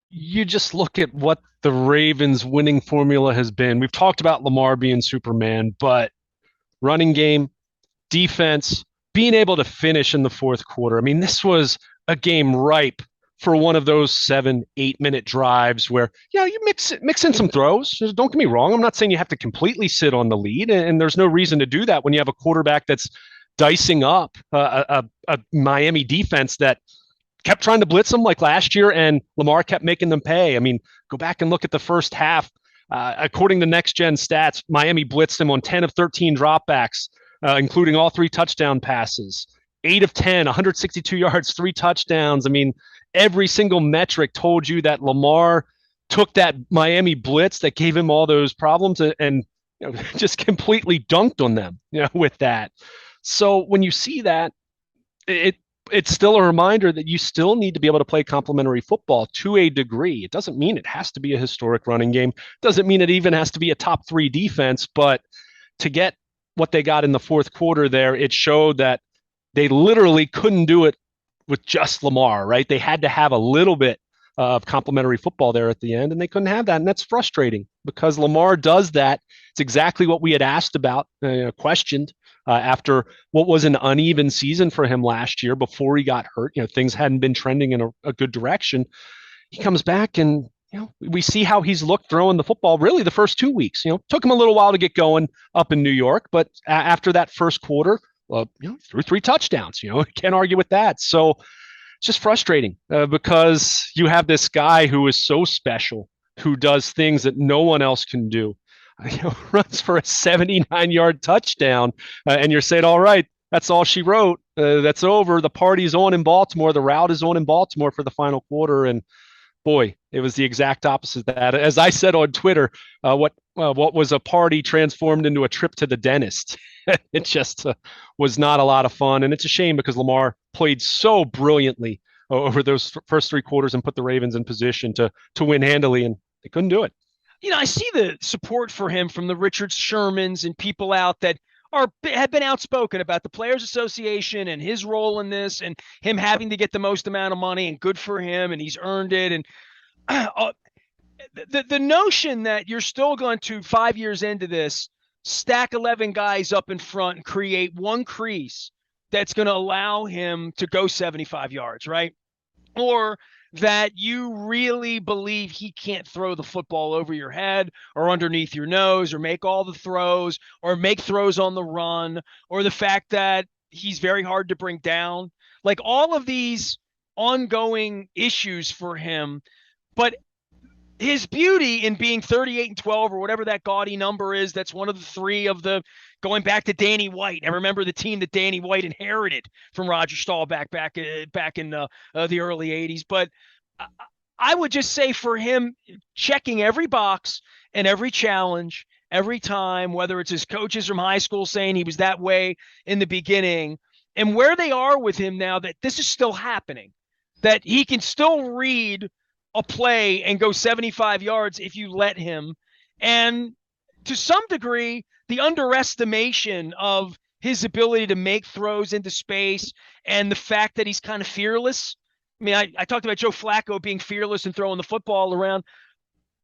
you just look at what the Ravens' winning formula has been. We've talked about Lamar being Superman, but running game, defense, being able to finish in the fourth quarter. I mean, this was a game ripe for one of those 7, 8 minute drives where, you mix in some throws. Don't get me wrong. I'm not saying you have to completely sit on the lead, and there's no reason to do that when you have a quarterback that's dicing up a Miami defense that kept trying to blitz them like last year, and Lamar kept making them pay. I mean, go back and look at the first half. According to Next Gen Stats, Miami blitzed him on 10 of 13 dropbacks, including all 3 touchdown passes. 8 of 10, 162 yards, 3 touchdowns. I mean, every single metric told you that Lamar took that Miami blitz that gave him all those problems and just completely dunked on them, with that. So when you see that, it it's still a reminder that you still need to be able to play complementary football to a degree. It doesn't mean it has to be a historic running game. It doesn't mean it even has to be a top 3 defense, but to get what they got in the fourth quarter there, it showed that they literally couldn't do it with just Lamar, right? They had to have a little bit of complementary football there at the end, and they couldn't have that. And that's frustrating because Lamar does that. It's exactly what we had asked about, questioned after what was an uneven season for him last year before he got hurt. Things hadn't been trending in a good direction. He comes back and we see how he's looked throwing the football really the first 2 weeks. Took him a little while to get going up in New York, but after that first quarter, threw 3 touchdowns. Can't argue with that. So it's just frustrating because you have this guy who is so special, who does things that no one else can do. Runs for a 79-yard touchdown, and you're saying, all right, that's all she wrote. That's over. The party's on in Baltimore. The route is on in Baltimore for the final quarter. And boy, it was the exact opposite of that. As I said on Twitter, what was a party transformed into a trip to the dentist. It just was not a lot of fun. And it's a shame because Lamar played so brilliantly over those first 3 quarters and put the Ravens in position to win handily, and they couldn't do it. I see the support for him from the Richard Shermans and people out that have been outspoken about the Players Association and his role in this, and him having to get the most amount of money, and good for him, and he's earned it. And the notion that you're still going to 5 years into this stack 11 guys up in front and create one crease that's going to allow him to go 75 yards, right? Or that you really believe he can't throw the football over your head or underneath your nose or make all the throws or make throws on the run, or the fact that he's very hard to bring down. Like all of these ongoing issues for him. But his beauty in being 38-12 or whatever that gaudy number is, that's one of the 3 of the going back to Danny White. I remember the team that Danny White inherited from Roger Staubach back in the early 80s. But I would just say for him, checking every box and every challenge every time, whether it's his coaches from high school saying he was that way in the beginning, and where they are with him now, that this is still happening, that he can still read a play and go 75 yards if you let him. And to some degree, the underestimation of his ability to make throws into space and the fact that he's kind of fearless. I mean, I talked about Joe Flacco being fearless and throwing the football around.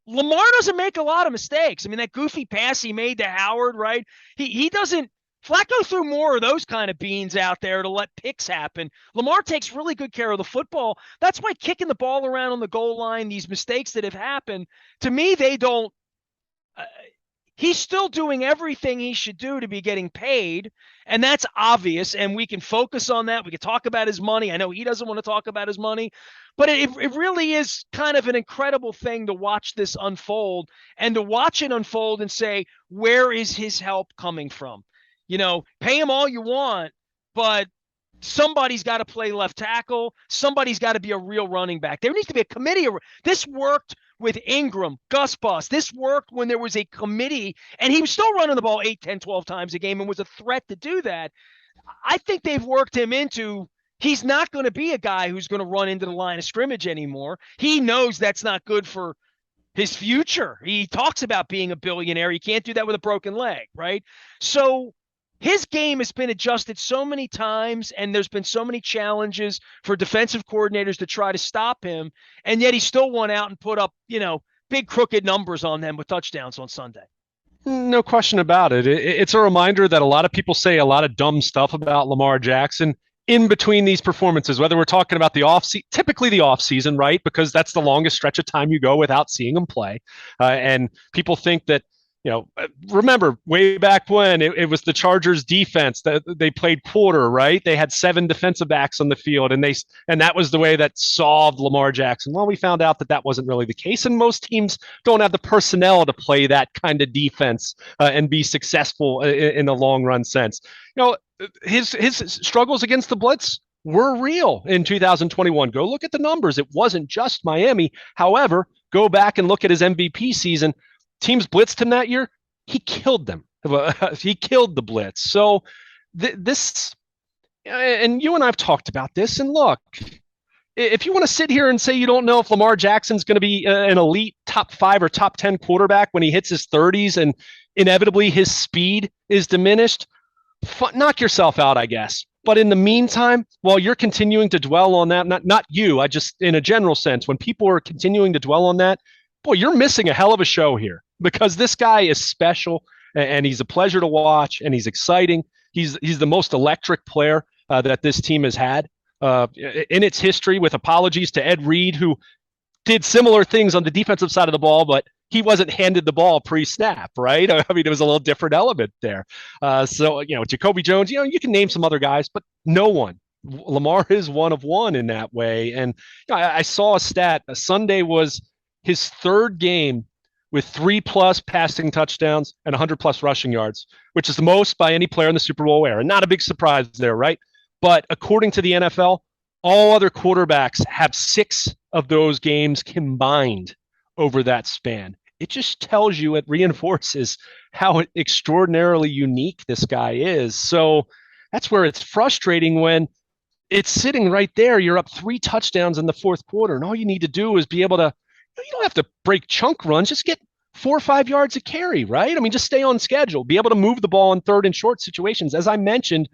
Lamar doesn't make a lot of mistakes. I mean, that goofy pass he made to Howard, right? He doesn't. Flacco threw more of those kind of beans out there to let picks happen. Lamar takes really good care of the football. That's why kicking the ball around on the goal line, these mistakes that have happened, to me, they don't he's still doing everything he should do to be getting paid, and that's obvious, and we can focus on that. We can talk about his money. I know he doesn't want to talk about his money, but it really is kind of an incredible thing to watch this unfold, and to watch it unfold and say, where is his help coming from? Pay him all you want, but somebody's got to play left tackle. Somebody's got to be a real running back. There needs to be a committee. This worked with Ingram, Gus Bus. This worked when there was a committee, and he was still running the ball 8, 10, 12 times a game and was a threat to do that. I think they've worked him into, he's not going to be a guy who's going to run into the line of scrimmage anymore. He knows that's not good for his future. He talks about being a billionaire. You can't do that with a broken leg, right? So his game has been adjusted so many times, and there's been so many challenges for defensive coordinators to try to stop him, and yet he still went out and put up, big crooked numbers on them with touchdowns on Sunday. No question about it. It's a reminder that a lot of people say a lot of dumb stuff about Lamar Jackson in between these performances, whether we're talking about the typically the off season, right? Because that's the longest stretch of time you go without seeing him play. And people think that, remember way back when it was the Chargers defense that they played quarter, right? They had 7 defensive backs on the field, and that was the way that solved Lamar Jackson. Well, we found out that wasn't really the case, and most teams don't have the personnel to play that kind of defense and be successful in the long run sense. His struggles against the blitz were real in 2021. Go look at the numbers. It wasn't just Miami. However, go back and look at his MVP season. Teams blitzed him that year. He killed them. He killed the blitz. So this, and you and I have talked about this. And look, if you want to sit here and say you don't know if Lamar Jackson's going to be an elite top 5 or top 10 quarterback when he hits his 30s and inevitably his speed is diminished, knock yourself out, I guess. But in the meantime, while you're continuing to dwell on that, not you, I just in a general sense, when people are continuing to dwell on that, boy, you're missing a hell of a show here, because this guy is special and he's a pleasure to watch and he's exciting. He's the most electric player that this team has had in its history, with apologies to Ed Reed, who did similar things on the defensive side of the ball, but he wasn't handed the ball pre-snap, right? I mean, it was a little different element there. So, Jacoby Jones, you can name some other guys, but no one. Lamar is one of one in that way. And I saw a stat. Sunday was his 3rd game with 3+ passing touchdowns and 100+ rushing yards, which is the most by any player in the Super Bowl era. Not a big surprise there, right? But according to the NFL, all other quarterbacks have 6 of those games combined over that span. It just tells you, it reinforces how extraordinarily unique this guy is. So that's where it's frustrating when it's sitting right there. You're up 3 touchdowns in the 4th quarter, and all you need to do is be able to, you don't have to break chunk runs, just get 4 or 5 yards a carry, right? I mean, just stay on schedule, be able to move the ball in 3rd and short situations. As I mentioned,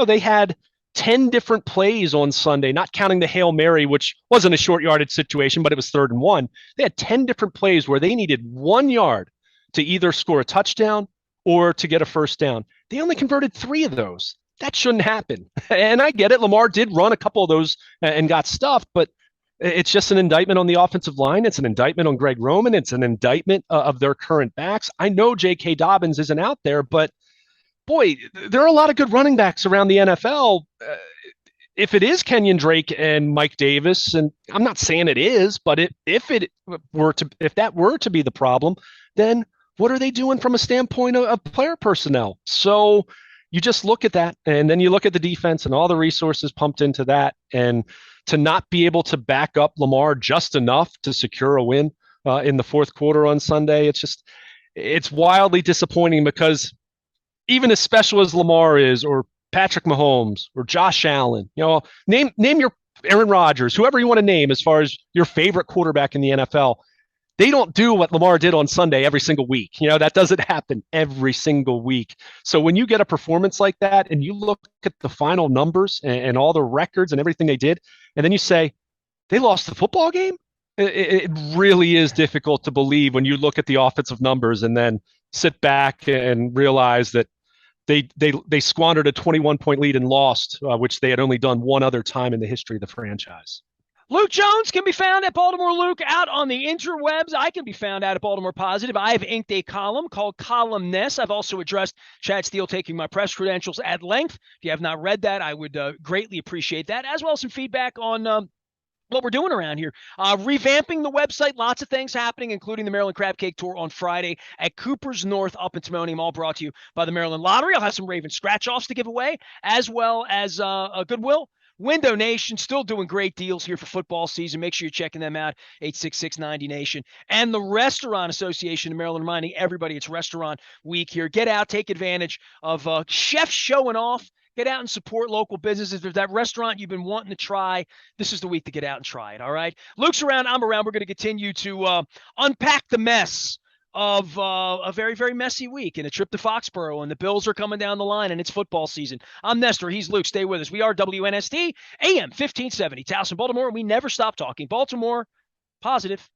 they had 10 different plays on Sunday, not counting the Hail Mary, which wasn't a short yardage situation, but it was 3rd and 1. They had 10 different plays where they needed 1 yard to either score a touchdown or to get a first down. They only converted 3 of those. That shouldn't happen. And I get it. Lamar did run a couple of those and got stuffed, but it's just an indictment on the offensive line. It's an indictment on Greg Roman. It's an indictment of their current backs. I know J.K. Dobbins isn't out there, but boy, there are a lot of good running backs around the NFL. If it is Kenyon Drake and Mike Davis, and I'm not saying it is, but if that were to be the problem, then what are they doing from a standpoint of player personnel? So you just look at that, and then you look at the defense and all the resources pumped into that, and to not be able to back up Lamar just enough to secure a win in the 4th quarter on Sunday, it's wildly disappointing, because even as special as Lamar is, or Patrick Mahomes, or Josh Allen, name your Aaron Rodgers, whoever you want to name as far as your favorite quarterback in the NFL, they don't do what Lamar did on Sunday every single week. That doesn't happen every single week. So when you get a performance like that and you look at the final numbers and all the records and everything they did, and then you say, they lost the football game? It really is difficult to believe when you look at the offensive numbers and then sit back and realize that they squandered a 21-point lead and lost, which they had only done one other time in the history of the franchise. Luke Jones can be found at Baltimore Luke out on the interwebs. I can be found out at Baltimore Positive. I have inked a column called Columnist. I've also addressed Chad Steele taking my press credentials at length. If you have not read that, I would greatly appreciate that, as well as some feedback on what we're doing around here. Revamping the website, lots of things happening, including the Maryland Crab Cake Tour on Friday at Cooper's North up in Timonium, all brought to you by the Maryland Lottery. I'll have some Raven scratch-offs to give away, as well as a Goodwill. Window Nation still doing great deals here for football season. Make sure you're checking them out, 866-90Nation. And the Restaurant Association of Maryland, reminding everybody it's Restaurant Week here. Get out, take advantage of chefs showing off. Get out and support local businesses. If there's that restaurant you've been wanting to try, this is the week to get out and try it, all right? Luke's around, I'm around. We're going to continue to unpack the mess of a very, very messy week and a trip to Foxborough, and the Bills are coming down the line, and it's football season. I'm Nestor. He's Luke. Stay with us. We are WNST, AM 1570, Towson, Baltimore, and we never stop talking Baltimore positive.